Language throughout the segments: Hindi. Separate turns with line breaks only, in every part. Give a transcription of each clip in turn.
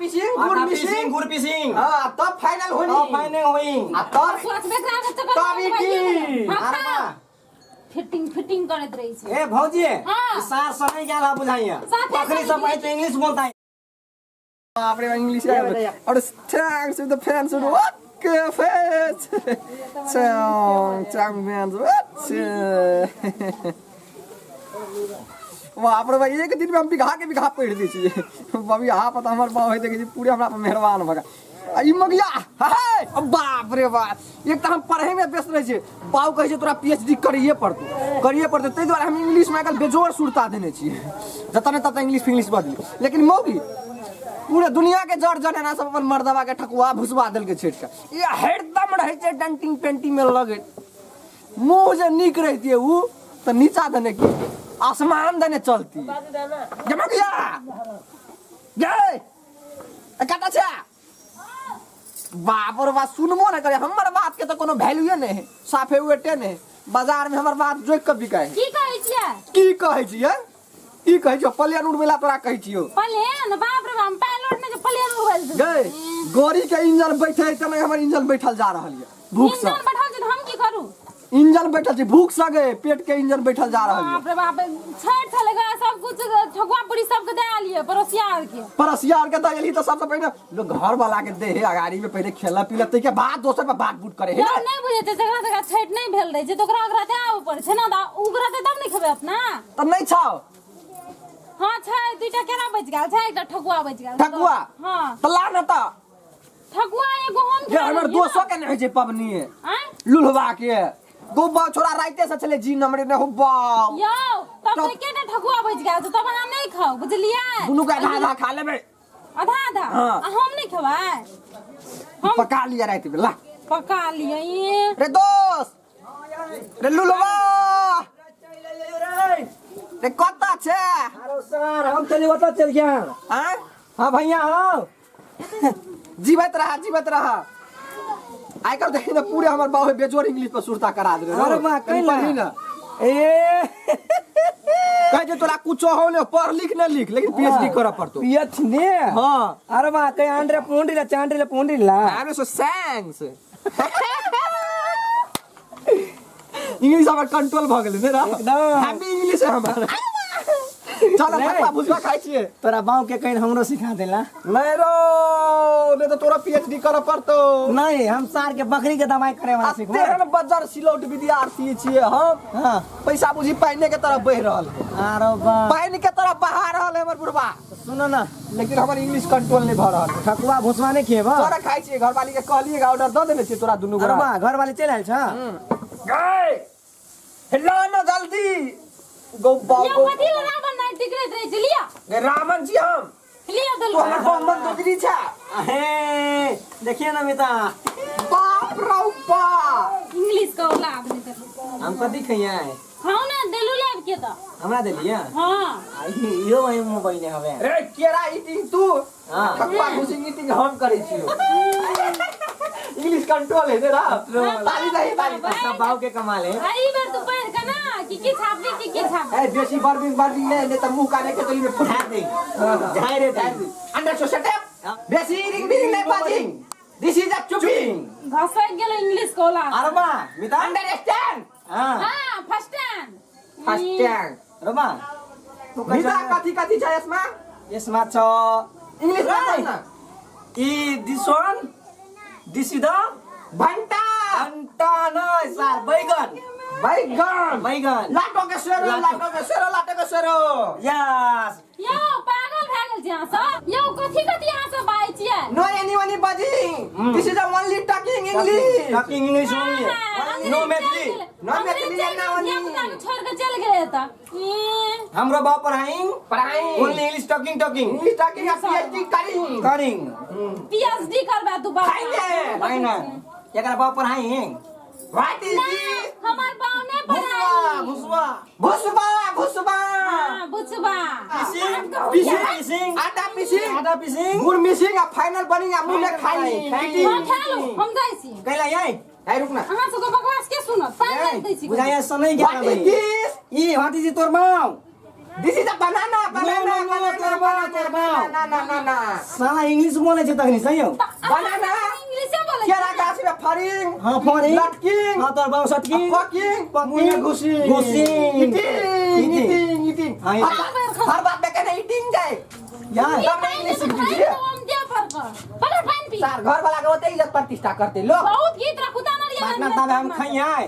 पिसिंग गुड़ पिसिंग हां तब फाइनल होई आ तब
सोच बेकरा के चक्कर
तब की
फिटिंग करत रही छे
ए भौजी सार समय गेल आ बुझाइया बकरी सब आई इंग्लिश बोलता है
बाप रे इंग्लिश और thanks to the fans okay फेस चांग मैन बाप रे भाई एक दिन में हम बिघा पढ़ दी छी अभी यहाँ पता हमर बाप है देखी पूरे हमरा पर मेहरबान भगा ई मगिया हाय बाप रे बाप एक त हम पढ़े में व्यस्त रहे छे बाऊ कहे छे तोरा पीएचडी करिए पड़तो तै द्वारा हम इंग्लिश में कल बेजोर सुरता देने छी जतने तत इंग्लिश बदली लेकिन मौगी पूरे दुनिया के जड़ जनेना सब अपन मर्दवा के ठकुआ भुसवा देल के छेट के ये हरदम रहे छे डेंटिंग पेंटिंग में लगे मुंह जे निक रहती उ त नीचा देने की आसमान देने चलती जमा गया जय काटा छे बाप रे बात सुनबो न करे हमर बात के त कोनो वैल्यू नहीं है साफे वेटे नहीं बाजार में हमर बात जोक के बिकाय
की कहै छियै
की कहै छियै प्लेन उड़वेला तोरा कहै छियो
प्लेन बाप रे हम पायलट में जे प्लेन उड़ल
गए गोरी के इंजन बैठे त नहीं हमर इंजन बैठल जा रहल है भूख से
इंजन बैठल छै हम की करू
इंजन बैठल छै भूख सगे पेट के इंजन बैठल जा रहल है
बाप रे बाप छठ चलेगा सब कुछ ठकुआ पूरी सब के दे आलिए परोसियार के
द एली त सबसे पहले लोग घर वाला के दे है अगाड़ी में पहले खेला पीला तै के बाद दोसर पे बात बूट करे है
नहीं बुझे छै जगह छठ नहीं भेल रहे छै त ओकरा ते आब पड़े छै ना उगरा ते तब नहीं खेबे अपना
त नहीं छाओ
हां छै दुटा केरा बच गेल छै एकटा ठकुआ बच गेल
ठकुआ
हां
त ला न त
ठकुआ एगो हम
जे हमर दोसो के नहीं छै पबनी है लुलवा के दो छोरा राइते से चले जी नंबर ने हो बाऊ
यो तब केटा ठकुआ बच गेल तब अहाँ नहीं खाओ बुझलिए
दुनु का आधा खा लेबे
आधा हम नहीं खबाय
हम पका लिया रात में ला
पका लिया
रे दोस्त रे लुलवा रे कता छे
अरे सर हम चली ओत चल गया
हां
हां भैया हां
जीवत रहा आई कर देखी ना पूरे हमर बाबू बेजोर इंग्लिश पर सुरता करा दे
अरे बा कइला
ना ए कह जे तोरा कुछ हो ने पढ़ लिख न लिख लेकिन पीएचडी करब पड़तो
पीएच ने
हां
अरे बा कई आंड्रे पोंडी ला पोंडी ला
अरे सो थैंक्स इंग्लिश हमर कंट्रोल भ गेलै ने रा
एकदम
हैप्पी इंग्लिश है हमर चल ठकुआ भुसवा खाइ छिए
तोरा बाऊ के कहीं हमरो सिखा देला
नहीं रो ने तो तोरा पीएचडी करब पड़तो
नहीं हम सार के बकरी के दवाई करे वाला सिखबो
तेरे बजार सिलौट विद्यार्थी छिए हम
हां
पैसा बुझी पाइने के तरफ बह रहल
अरे बा
पाइन के तरफ बहा रहल है हमर बुढ़वा
सुनो ना
लेकिन हमर इंग्लिश कंट्रोल नहीं भ रहल
ठकुआ भुसवा नहीं खेबा
तोरा खाइ छिए घरवाली के कहलिए ऑर्डर द देने छिए तोरा दुनु
अरे बा घर वाली चल आइल छ
गए हेलो ना जल्दी गो बाबू
यो कथि रावण नाइट टिकरैत रहे छलिया
रामन जी हम
लिया दल
तो हमर मोहम्मद गजरी छ
हे देखिए ना मिता
बाप रे बा
इंग्लिश का लाभ नहीं कर
हम कथि खइया
खाओ ना देलू लेब के त
हमरा देलिया
हां
यो भाई मोबाइल ने हवे
रे केरा ईटिंग तू
हां
ठकुआ घुसिंग ईटिंग हम करै छियो इंग्लिश कंट्रोल है रे ताली नहीं ताली
सब बाऊ के कमाल है
आई बार तू पैर का ना की छापे की छाप
ए बेसी बर्बिंग ले त मुंह काने के तली में फुटा दे
जाय रे
अंडर सो सेटअप बेसी रिंग बिरिंग नहीं बाजिंग दिस इज अ चुपिंग
घसै गेल इंग्लिश को ला
अरे बा मिता
अंडरस्टैंड
हां
हां फर्स्ट टाइम
अरे बा तू
मिता कथि छ यसमा
यसमा छ
इंग्लिश में ना
ई this one this is the
भंटा
न सर बैगन
लाटो के सेरो
यस
यो पागल भ गेल छी अहाँ सब यो कथि अहाँ सब बाइ छियै
नो एनी बाजी this is only talking English
only no Maithili
ना ओनली
छोड़ के चल गए त
हमरो बाप पढ़ाई only English talking
PhD करिंग
PhD करबा तू बाप
फाइना एकरा बाप पढ़ाई
व्हाट इज दिस
हमार बाप ने पढ़ाई
भुसबा
हां भुसबा
पिसिंग
आटा
पिसिंग
गुड़ मिसिंग आ फाइनल बनिंग आ मुंह में खाई
हां खालो हम जाइ छी
कैला यई
ए रुक ना
अहाँ सबके बकवास के सुनत पागल दै छी
बुझाया स नहीं गेल भाई ई हटी जी तोर माऊ
दिस इज अ बनाना बनाना बनाना
साला इंग्लिश बोले छे तखनी सही हो
बनाना
इंग्लिश बोले
केरा गाछ में फरिंग
हां फरी
लटकिंग
हां तोर बाबू सटकी
पकिंग
मुंह में घुसी
ईटिंग
हाँ,
हर बात में कहने ईटिंग जाए
यार
तब इंग्लिश सीख लीजिए
हम दे फर्क पकड़ पानी पी
सर घर वाला के होते इज्जत प्रतिष्ठा करते लोग
बहुत गीत रखुता ना रिया
पार्टनर तब हम खाई आए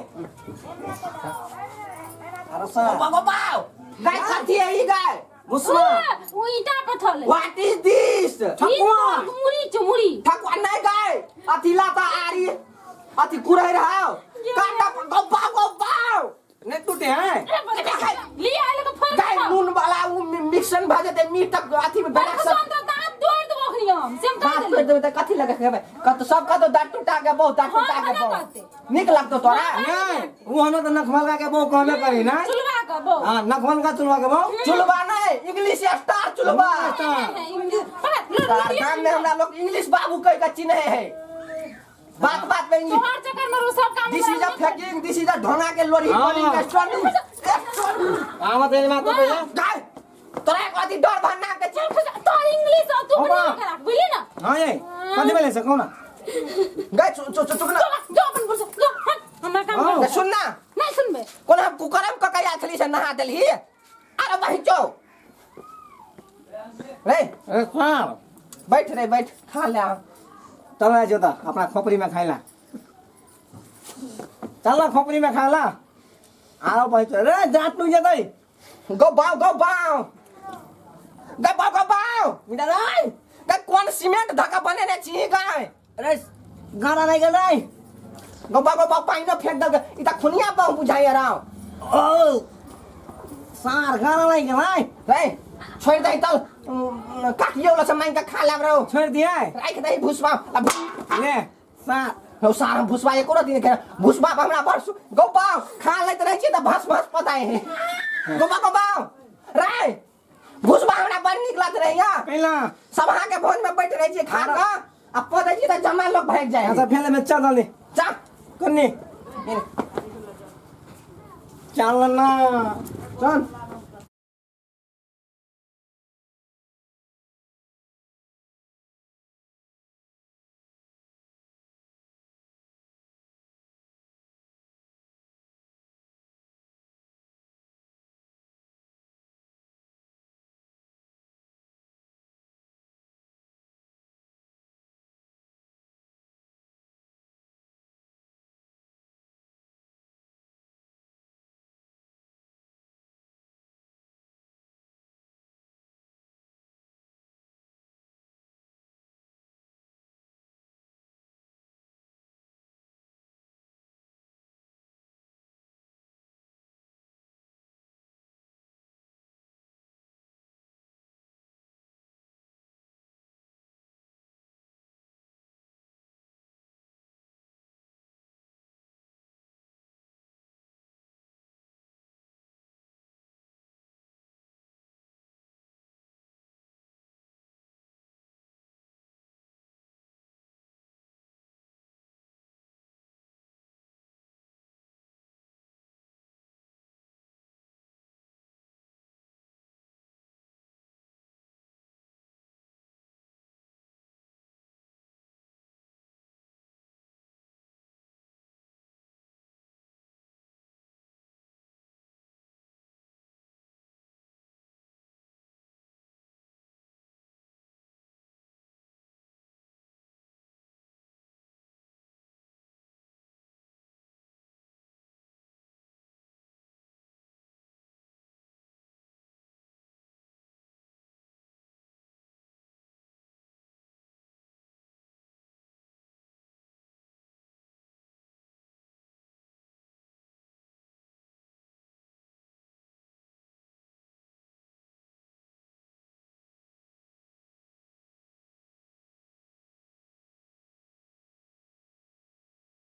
अरे सर
बाबा बाव गाय खाती है ये गाय
मुसवा
वो ईटा पथल
व्हाट इज दिस
मुड़ी
ठकुआ नहीं गाय अथी लाता आरी अथी कुरई रहाओ काटा गो बाव
नहीं टूटे हैं
लिया आले को फर्क
गाय नून वाला वो मिक्सन भा जेते मीट अथी में बैठ सब
दांत तोड़ दो खनियम सेम
दांत तोड़ देबे त कथी लगे खेबे कत सब का तो दांत टूटा के बहुत दांत टूटा के बहुत निक लगतो तोरा
नहीं वो हनो तो नखमल का के बो कहबे करी ना
चुलवा का बो
हां नखमल का चुलवा के बो
चुलबा नहीं इंग्लिश स्टार चुलबा काम में हमरा लोग इंग्लिश बाबू कह के चिन्हे है बात बात में इंग्लिश
तोहर चक्कर में सब काम
दिस इज अ फैकिंग दिस इज अ ढोंगा के लोरी बॉलिंग स्टोनिंग
हां मत ये बात तो पहले
गाय तोरा एक अथी डर भरना के चल
तो इंग्लिश तू बना के रख बुझली ना
हां ये कथि बोले से कहो ना
गाय चुप ना
जो अपन पुरुष जो हमरा काम
ना सुन ना
नहीं सुनबे
कोन हम कुकरम ककया थली से नहा देलही अरे भाई चो रे
अरे खार
बैठ रे बैठ खा ले
तब आ जोता अपना खोपड़ी में खाइला चल ना खोपड़ी में खा ला आओ भाई तो रे जात लू जतई
गो बाव मिटा रे का कौन सीमेंट धक्का बने ने छी गाय
अरे गाना नहीं गल रे
गो बाव पानी न फेंक दे इता खुनिया बाव बुझाई राव
ओ सार गाना नहीं गल
रे छोड़ दे तल काटियो ला समय का खा लाग रहो
छोड़ दिया
राख दे भुसबा
ले सार
हो सारा भुसबा एको दिन के भुसबा हमरा बरस गो बाव खा लेत रह छी त भस पताए है गो बाव रे भुसबा हमरा बड़ निक लागत रहे या
पहला
सभा के भोज में बैठ रहे छी खा का अब पता छी त जमा लोग भाग जाए
ऐसा फैले में चल डाली
जा
कन्नी चल ना
चल